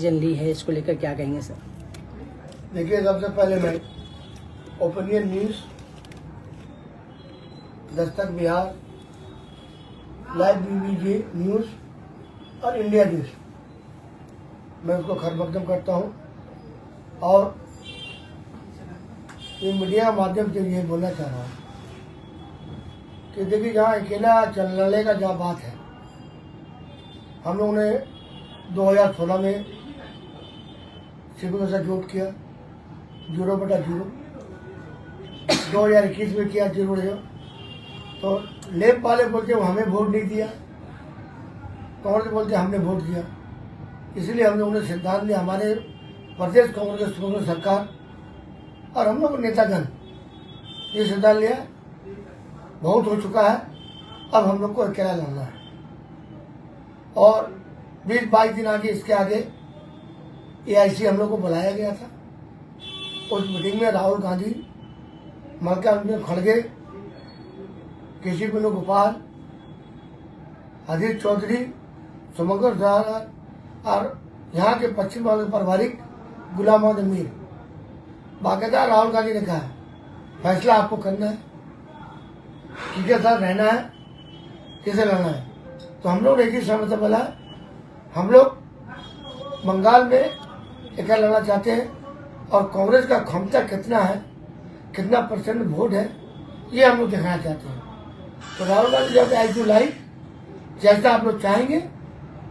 ली है, इसको लेकर क्या कहेंगे सर? देखिए, सबसे पहले मैं opinion news, Dastak Bihar, live BBJ news और इंडिया न्यूज, मैं उसको खैर मकदम करता हूँ। और ये मीडिया के माध्यम से ये बोलना चाह रहा हूँ कि देखिए, जहाँ अकेला चलने का जहाँ बात है, हम लोगों ने 2016 में सिविल से वोट किया 0/0, 2021 में किया 0/0। तो लेफ्ट वाले बोलते हमें वोट नहीं दिया, कांग्रेस बोलते हमने वोट दिया। इसलिए हम लोगों ने सिद्धांत लिया, हमारे प्रदेश कांग्रेस सरकार और हम लोग नेतागण ये सिद्धांत लिया, बहुत हो चुका है, अब हम लोग को अकेला लड़ना है। और 20-22 दिन आगे, इसके आगे AIC हम लोग को बुलाया गया था। उस मीटिंग में राहुल गांधी, मल्लिकार्जुन खड़गे, केसी वेणुगोपाल, अधीर चौधरी, सुमंगल सहार और यहाँ के पश्चिम बंगाल के प्रभारी गुलाम मोहम्मद मीर, बाकायदा राहुल गांधी ने कहा फैसला आपको करना है, किसके साथ रहना है, किसे लड़ना है। तो हम लोग एक ही समय से बोला, हम लोग बंगाल में अकेला लड़ना चाहते हैं और कांग्रेस का क्षमता कितना है, कितना % वोट है, ये हम लोग दिखाना चाहते हैं। तो राहुल गांधी जब IQ लाई, जैसा आप लोग चाहेंगे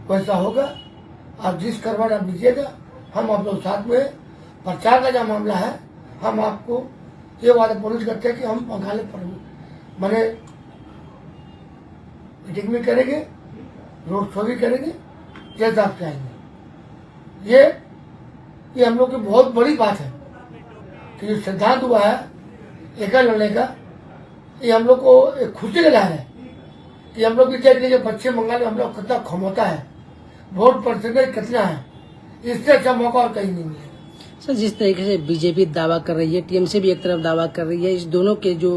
वैसा होगा। आप जिस करवाना आप दीजिएगा, हम आप लोग साथ में। प्रचार का जो मामला है, हम आपको ये वादा प्रोमिस करते हैं कि हम बंगाल मैंने मीटिंग भी करेंगे, रोड शो भी करेंगे, जैसा आप चाहेंगे। ये हम लोग की बहुत बड़ी बात है कि जो सिद्धांत हुआ है अकेला लड़ने का, ये हम लोग को एक खुशी लगा है कि हम लोग भी देख लीजिए पश्चिम बंगाल में हम लोग कितना क्षमता है, वोट % कितना है, इससे अच्छा मौका और कहीं नहीं मिलेगा। सर, जिस तरीके से बीजेपी दावा कर रही है, TMC भी एक तरफ दावा कर रही है, इस दोनों के जो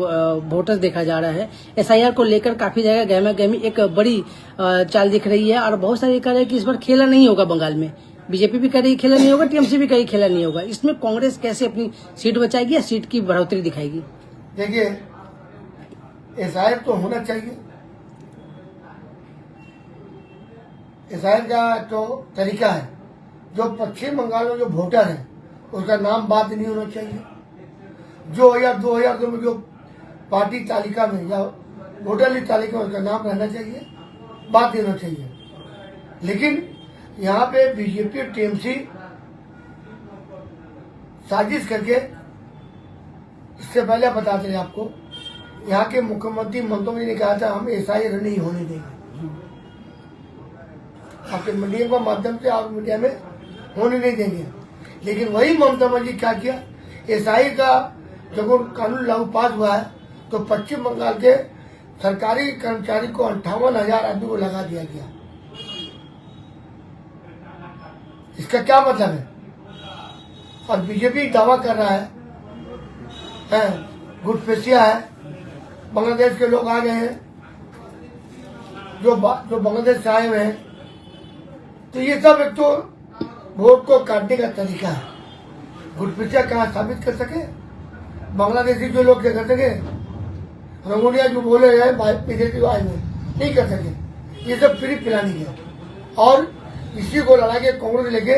वोटर्स देखा जा रहा है, SIR को लेकर काफी जगह गहमा गहमी एक बड़ी चाल दिख रही है और बहुत सारे कह रहे हैं कि इस बार खेला नहीं होगा बंगाल में। बीजेपी भी कह रही खेला नहीं होगा, TMC भी कही खेला नहीं होगा। इसमें कांग्रेस कैसे अपनी सीट बचाएगी या सीट की बढ़ोतरी दिखाएगी? देखिए, SIR तो होना चाहिए। SIR का जो तरीका है, जो पश्चिम बंगाल में जो वोटर है उसका नाम बात नहीं होना चाहिए। जो 2002 में जो पार्टी तालिका में या वोटर लिस्ट तालिका में उसका नाम रहना चाहिए, बात नहीं होना चाहिए। लेकिन यहाँ पे बीजेपी और TMC साजिश करके, इससे पहले बता दें आपको, यहाँ के मुख्यमंत्री ममता बनर्जी ने कहा था हम SIR नहीं होने देंगे, आपके मीडिया के माध्यम से आप मीडिया में होने नहीं देंगे। लेकिन वही ममता बनर्जी क्या किया, SIR का जब कानून लागू पास हुआ है तो पश्चिम बंगाल के सरकारी कर्मचारी को 58,000 आदमी को लगा दिया गया। इसका क्या मतलब है? और बीजेपी दावा कर रहा है गुटपेशिया है, बांग्लादेश के लोग आ गए हैं, जो बांग्लादेश से आए हुए हैं। तो ये सब एक तो वोट को काटने का तरीका है। गुटपेशिया कहाँ साबित कर सके? बांग्लादेशी जो लोग क्या कर सके, रंगोलिया जो बोले गए विदेशी आए हुए नहीं कर सके। ये सब फ्री पिलानी है और इसी को लड़ा के कांग्रेस लेके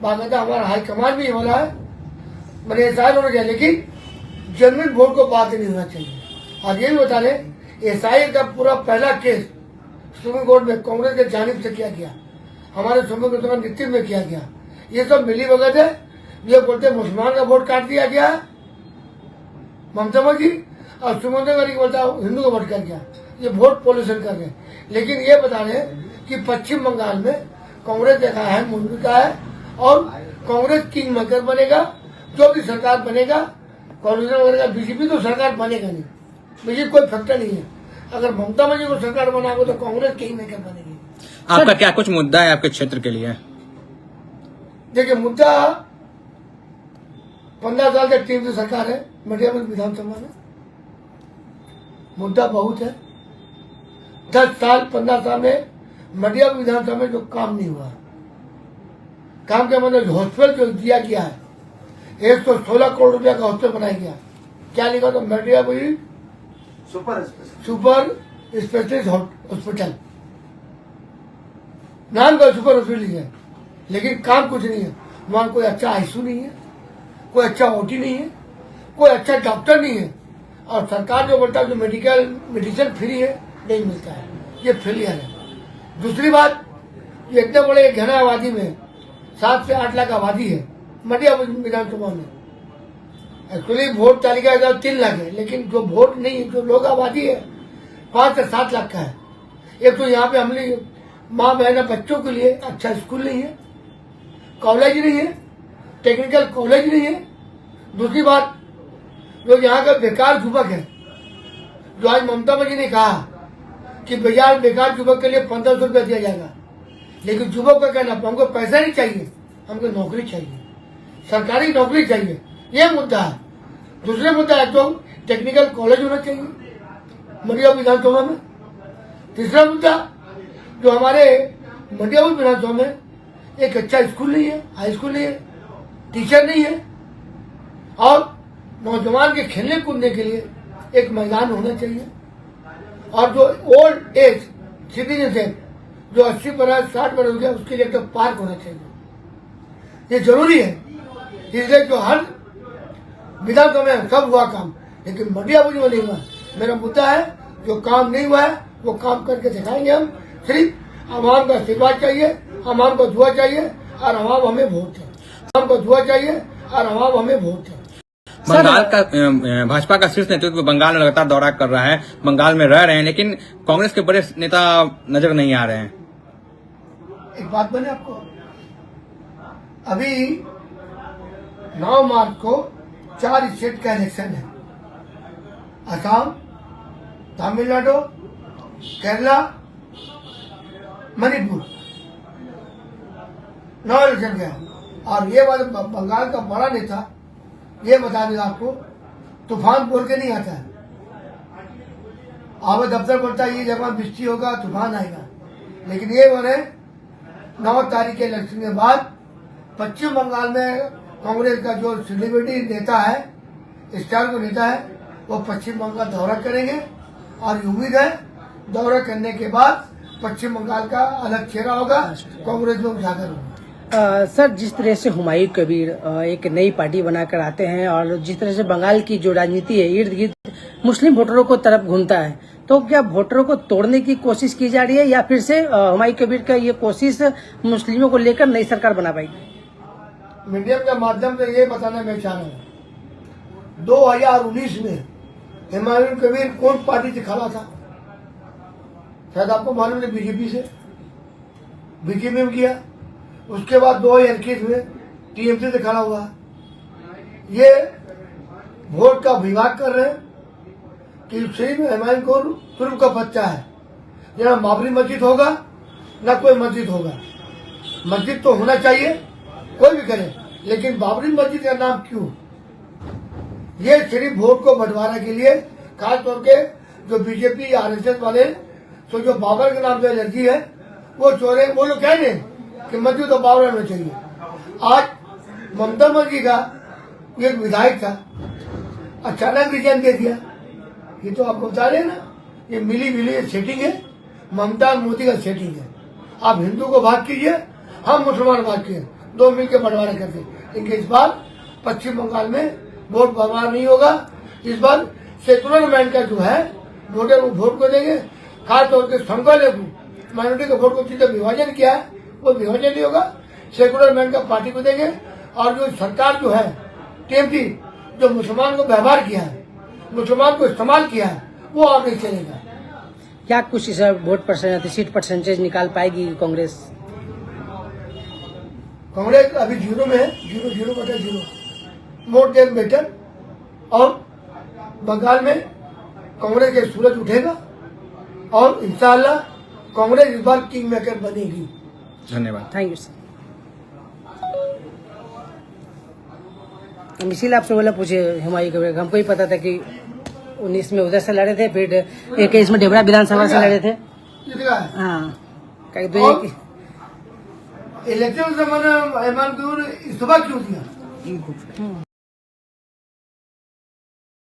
बाकायदा हमारा हाईकमान भी बोला है, मैंने SIR होना चाहिए, लेकिन जेन्युइन वोट को बात नहीं होना चाहिए। और ये भी बता दें, SIR का पूरा पहला केस सुप्रीम कोर्ट में कांग्रेस के जानिब से किया गया, हमारे सुप्रीम कोर्ट में नीति में किया गया। ये सब मिली भगत है। ये बोलते मुसलमान का वोट काट दिया गया है ममता बनर्जी, और सुमंता बनर्जी बोलता हिंदू का वोट कर गया। ये वोट पॉल्यूशन कर रहे हैं। लेकिन ये बता रहे हैं कि पश्चिम बंगाल में कांग्रेस देखा है भूमिका है और कांग्रेस किंग मेकर बनेगा। जो भी सरकार बनेगा कांग्रेस बनेगा, बीजेपी तो सरकार बनेगा नहीं, बीजेपी कोई फैक्टर नहीं है। अगर ममता बनर्जी को सरकार बनाओगे तो कांग्रेस किंग मेकर बनेगी। आपका क्या कुछ मुद्दा है आपके क्षेत्र के लिए? देखिए, मुद्दा 15 साल से TMC सरकार है मध्य प्रदेश विधानसभा में, मुद्दा बहुत है। 10 साल 15 साल में मध्य विधानसभा में जो काम नहीं हुआ, काम का मतलब हॉस्पिटल जो दिया गया है 116 करोड़ रुपया का हॉस्पिटल बनाया गया। क्या लिखा था? मेडियापुरी सुपर स्पेशलिस्ट हॉस्पिटल, नाम का सुपर हॉस्पिटल है, लेकिन काम कुछ नहीं है। वहां कोई अच्छा आईसीयू नहीं है, कोई अच्छा ओटी नहीं है, कोई अच्छा डॉक्टर नहीं है, और सरकार जो बोलता है जो मेडिसिन फ्री है, नहीं मिलता है। ये फेलियर है। दूसरी बात, ये इतने बड़े घना आबादी में 7 से 8 लाख आबादी है मटिया विधानसभा में। एक्चुअली वोट तालिका 3 लाख है, लेकिन जो वोट नहीं, जो लोग आबादी है 5 से 7 लाख का है। एक तो यहाँ पे हमने माँ बहना बच्चों के लिए अच्छा स्कूल नहीं है, कॉलेज नहीं है, टेक्निकल कॉलेज नहीं है। दूसरी बात, जो यहाँ का बेकार युवक है, जो आज ममता जी ने कहा कि बेकार युवक के लिए 1500 रुपया दिया जाएगा, लेकिन युवक का कहना हमको पैसा नहीं चाहिए, हमको नौकरी चाहिए, सरकारी नौकरी चाहिए। यह मुद्दा है। दूसरे मुद्दा है तो टेक्निकल कॉलेज होना चाहिए मटिया विधानसभा में। तीसरा मुद्दा, जो हमारे मटिया विधानसभा में एक अच्छा स्कूल नहीं है, हाई स्कूल नहीं है, टीचर नहीं है, और नौजवान के खेलने कूदने के लिए एक मैदान होना चाहिए। और जो ओल्ड एज सिटीजन है, जो 80 बरस 60 बरस हो गया, उसके लिए एक तो पार्क होना चाहिए। ये जरूरी है। इसलिए जो हर विधानसभा में सब हुआ काम, लेकिन मटिया में नहीं हुआ। मेरा मुद्दा है, जो काम नहीं हुआ है वो काम करके दिखाएंगे हम। सिर्फ आवाम का आशीर्वाद चाहिए, आवाम को दुआ चाहिए, और आवाम हमें वोट है। आवाम को दुआ चाहिए और आवाम हमें वोट है। बंगाल का भाजपा का शीर्ष नेतृत्व बंगाल में लगातार दौरा कर रहा है, बंगाल में रह रहे हैं, लेकिन कांग्रेस के बड़े नेता नजर नहीं आ रहे हैं। एक बात बने आपको, अभी 9 मार्च को 4 स्टेट का इलेक्शन है। असम, तमिलनाडु, केरला, मणिपुर, 9 इलेक्शन का है। और ये वाले बंगाल का बड़ा नेता ये बता देगा आपको, तूफान बोल के नहीं आता है। आप दफ्तर बोलता है ये जगह बिजली होगा, तूफान आएगा, लेकिन ये बोले 9 तारीख के इलेक्शन के बाद पश्चिम बंगाल में कांग्रेस का जो सेलिब्रिटी नेता है, स्टार को नेता है, वो पश्चिम बंगाल दौरा करेंगे। और उम्मीद है दौरा करने के बाद पश्चिम बंगाल का अलग चेहरा होगा, कांग्रेस में उजागर होगा। सर, जिस तरह से हुमायूं कबीर एक नई पार्टी बनाकर आते हैं और जिस तरह से बंगाल की जो राजनीति है इर्द गिर्द मुस्लिम वोटरों को तरफ घूमता है, तो क्या वोटरों को तोड़ने की कोशिश की जा रही है, या फिर से हुमायूं कबीर का ये कोशिश मुस्लिमों को लेकर नई सरकार बना पाएगी? मीडिया के माध्यम से ये बताना मैं चाह रहा हूँ, 2019 में हुमायूं कबीर कौन पार्टी से खड़ा था? शायद आपको मालूम है, बीजेपी में किया। उसके बाद 2021 में टीएमसी से खड़ा हुआ। ये वोट का विभाग कर रहे हैं कि सिर्फ हुमायूं को तुर्क का बच्चा है, जहाँ बाबरी मस्जिद होगा न कोई मस्जिद होगा। मस्जिद तो होना चाहिए, कोई भी करे, लेकिन बाबरी मस्जिद का नाम क्यों? ये सिर्फ वोट को बंटवारा के लिए, खास तौर के जो बीजेपी आरएसएस वाले, तो जो बाबर के नाम से एलर्जी है, वो चोरे, वो लोग कह रहे कि मस्जिद तो बाबर में चाहिए। आज ममता बनर्जी का एक विधायक था, अचानक रिजाइन दे दिया। ये तो आपको बता रहे ना, ये मिली सेटिंग है, ममता मोदी का सेटिंग है। आप हिंदू को भाग कीजिए, हम मुसलमान भाग कीजिए, 2 मिलकर बंटवारा करते। लेकिन इस बार पश्चिम बंगाल में वोट बंटवारा नहीं होगा। इस बार सेकुलर मैन का जो है वोटर, वो वोट को देंगे। खासतौर से संख्या माइनॉरिटी के वोट को सीधे विभाजन किया है, वो विभाजन नहीं होगा, सेकुलर मैन का पार्टी को देंगे। और जो सरकार जो है टीएमसी, जो मुसलमान को व्यवहार किया है, मुसलमान को इस्तेमाल किया है, वो और नहीं चलेगा। क्या कुछ इस वोट परसेंटेज, सीट परसेंटेज निकाल पाएगी कांग्रेस? कांग्रेस अभी 0 में है, 0.0 मोर देन बेटर। और बंगाल में कांग्रेस के सूरज उठेगा और इंशाअल्लाह कांग्रेस इस बार किंग मेकर बनेगी। धन्यवाद। Thank you sir. हम इसीलिए आपसे बोला पूछे हुमायूं कबीर, हमको ही पता था कि 19 में उधर से लड़े थे, फिर 21 में डेबरा विधानसभा से लड़े थे। कितना है? हाँ, कहीं तो इलेक्शन से मैंने ईमान गुर इस्तीफा क्यों दिया?